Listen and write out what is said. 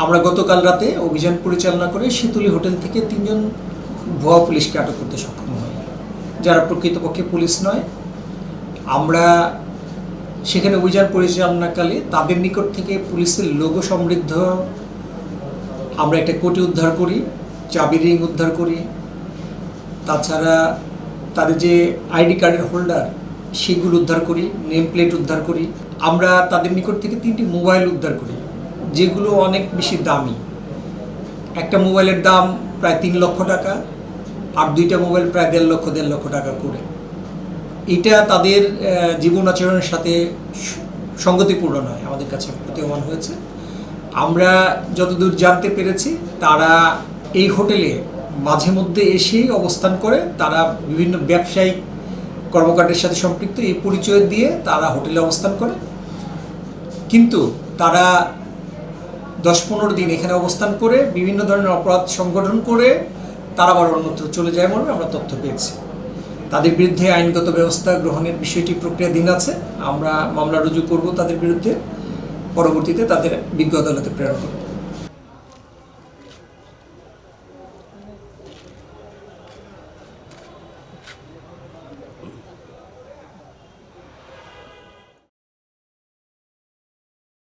আমরা গতকাল রাতে অভিযান পরিচালনা করে শীতলী হোটেল থেকে 3 জন ভুয়া পুলিশকে আটক করতে সক্ষম হই, যারা প্রকৃতপক্ষে পুলিশ নয়। আমরা সেখানে অভিযান পরিচালনাকালে তাদের নিকট থেকে পুলিশের লোগো সমৃদ্ধ আমরা একটা কোটি উদ্ধার করি, চাবি রিং উদ্ধার করি, তাছাড়া তাদের যে আইডি কার্ডের হোল্ডার সেগুলো উদ্ধার করি, নেম প্লেট উদ্ধার করি। আমরা তাদের নিকট থেকে 3টি মোবাইল উদ্ধার করি, যেগুলো অনেক বেশি দামি। একটা মোবাইলের দাম প্রায় 3 লক্ষ টাকা, আর 2টা মোবাইল প্রায় 1.5 লক্ষ টাকা করে। এটা তাদের জীবন আচরণের সাথে সঙ্গতিপূর্ণ নয়, আমাদের কাছে প্রতীয়মান হয়েছে। আমরা যতদূর জানতে পেরেছি, তারা এই হোটেলে মাঝে মধ্যে এসেই অবস্থান করে, তারা বিভিন্ন ব্যবসায়িক কর্মকাণ্ডের সাথে সম্পৃক্ত এই পরিচয় দিয়ে তারা হোটেলে অবস্থান করে। কিন্তু তারা 10-15 দিন এখানে অবস্থান করে বিভিন্ন ধরনের অপরাধ সংগঠন করে তারা আবার অন্যত্র চলে যায় মর্মে আমরা তথ্য পেয়েছি। তাদের বিরুদ্ধে আইনগত ব্যবস্থা গ্রহণের বিষয়টি প্রক্রিয়াধীন আছে। আমরা মামলা রুজু করব তাদের বিরুদ্ধে, পরবর্তীতে তাদের বিজ্ঞ আদালতে প্রেরণ করব।